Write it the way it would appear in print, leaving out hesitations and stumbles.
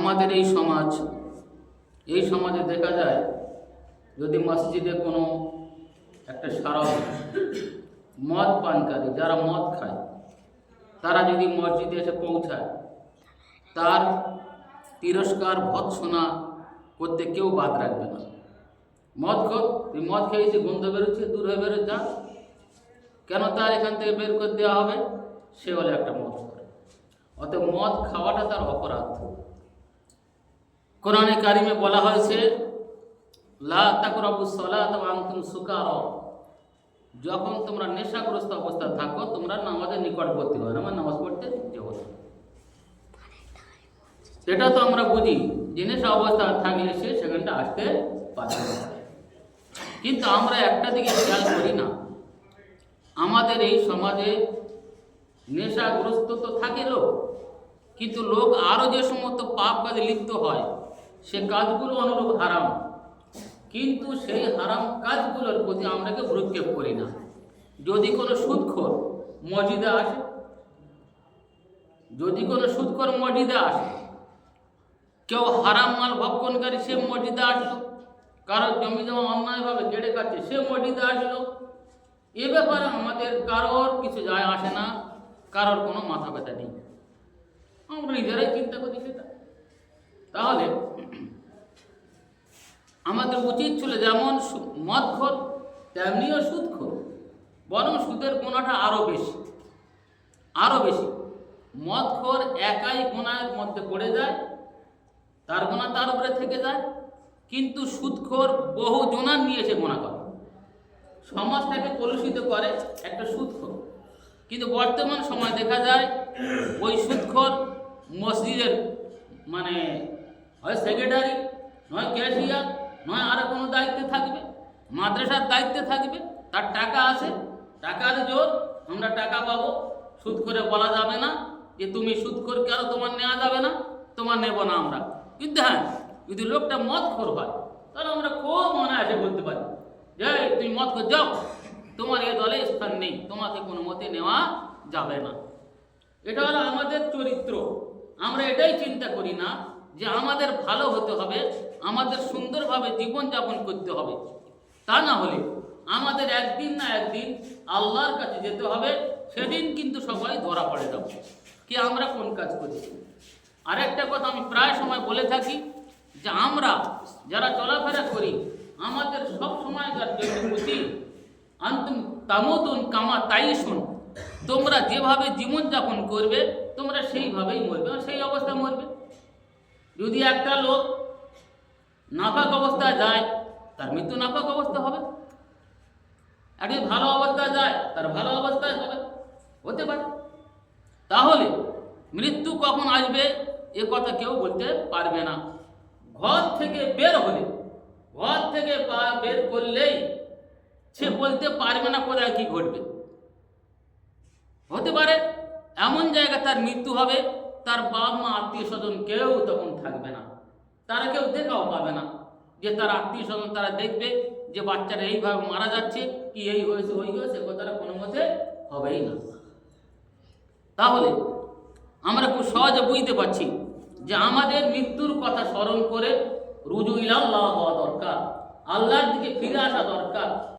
আমাদের এই সমাজে দেখা যায় যদি মসজিদে কোনো একটা সারব মদ পানকারী যারা মদ খায় তারা যদি মসজিদে এসে পৌঁছায় তার তিরস্কার ভৎসনা করতে কেউ বাদ রাখবে না। তুই মদ খেয়েছি, গন্ধ বেরোচ্ছে, দূর হয়ে বেরো যা। কেন তার এখান থেকে বের করে দেওয়া হবে? সে বলে একটা মদ করে। অতএব মদ খাওয়াটা তার অপরাধ। কোরআনে কারিমে বলা হয়েছে লা তাকরাবুস সালাত ওয়া আনতুম সুকারা, যখন তোমরা নেশাগ্রস্ত অবস্থায় থাকো তোমরা নামাজের নিকটবর্তী হয় না, নামাজ পড়তে যেও না। সেটা তো আমরা বুঝি যে নেশা অবস্থা থাকলে সে সেখানটা আসতে পারবে না। কিন্তু আমরা একটা দিকে খেয়াল করি না, আমাদের এই সমাজে নেশাগ্রস্ত তো থাকে লোক, কিন্তু লোক আরও যে সমস্ত পাপ কাজে লিপ্ত হয় সে কাজগুলো অনুরূপ হারাম, কিন্তু সেই হারাম কাজগুলোর প্রতি আমরা কেউ ভ্রুক্ষেপ করি না। যদি কোনো সুদখোর মসজিদে আসে, কেউ হারাম মাল ভক্ষণকারী সে মসজিদে আসলো, কারোর জমি জমা অন্যায়ভাবে কেড়ে খাচ্ছে সে মসজিদে আসলো, এ ব্যাপারে আমাদের কারোর কিছু যায় আসে না, কারোর কোনো মাথা ব্যথা নেই, আমরা নিজেরাই চিন্তা করি সেটা। তাহলে আমাদের উচিত ছিল যেমন মদখোর তেমনিও সুদখোর, বরং সুদের গুণাটা আরও বেশি। মদখোর একাই গুনার মধ্যে পড়ে যায়, তার গুণা তার উপরে থেকে যায়, কিন্তু সুদখোর বহু জনার নিয়ে এসে গুণা করে, সমাজটাকে কলুষিত করে একটা সুদখোর। কিন্তু বর্তমান সময় দেখা যায় ওই সুদখোর মসজিদের হয় সেক্রেটারি, নয় ক্যাশিয়ার, নয় আরো কোনো দায়িত্বে থাকবে, মাদ্রাসার দায়িত্বে থাকবে, তার টাকা আছে, টাকার জোর আমরা টাকা পাবো, সুদ করে বলা যাবে না যে তুমি সুদ করে কেন তোমার নেওয়া যাবে না, তোমার নেব না আমরা। কিন্তু হ্যাঁ, যদি লোকটা মদখোর হয় তাহলে আমরা খুব মনে আসে বলতে পারি যে তুমি মদখোর যাও, তোমার এ দলে স্থান নেই, তোমাকে কোনো মতে নেওয়া যাবে না। এটা হলো আমাদের চরিত্র। আমরা এটাই চিন্তা করি না যে আমাদের ভালো হতে হবে, আমাদের সুন্দরভাবে জীবনযাপন করতে হবে। তা না হলে আমাদের একদিন না একদিন আল্লাহর কাছে যেতে হবে, সেদিন কিন্তু সবাই ধরা পড়ে যাব কি আমরা কোন কাজ করেছি। আরেকটা কথা আমি প্রায় সময় বলে থাকি যে আমরা যারা চলাফেরা করি আমাদের সব সময়কার জন্য উচিত আনতুম তামুতুন কামা তাইশুন, তোমরা যেভাবে জীবনযাপন করবে তোমরা সেইভাবেই মরবে, সেই অবস্থায় মরবে। যদি একটা লোক নাফাক অবস্থায় যায় তার মৃত্যু নাফাক অবস্থা হবে, একদিন ভালো অবস্থায় যায় তার ভালো অবস্থায় হতে পারে। তাহলে মৃত্যু কখন আসবে এ কথা কেউ বলতে পারবে না। ঘর থেকে বের করলেই সে বলতে পারবে না কোথায় কি ঘটবে। হতে পারে এমন জায়গায় তার মৃত্যু হবে, তার বাবা মা আত্মীয় স্বজন কেউ তখন থাকবে না, তারা কেউ দেখাও পাবে না যে তার আত্মীয় স্বজন তারা দেখবে যে বাচ্চারা এইভাবে মারা যাচ্ছে, কি এই হয়েছে ওই হয়েছে, কথাটা কোনো মতে হবেই না। তাহলে আমরা খুব সহজে বুঝতে পারছি যে আমাদের মৃত্যুর কথা স্মরণ করে রুজু ইলাল্লাহ হওয়া দরকার, আল্লাহর দিকে ফিরে আসা দরকার।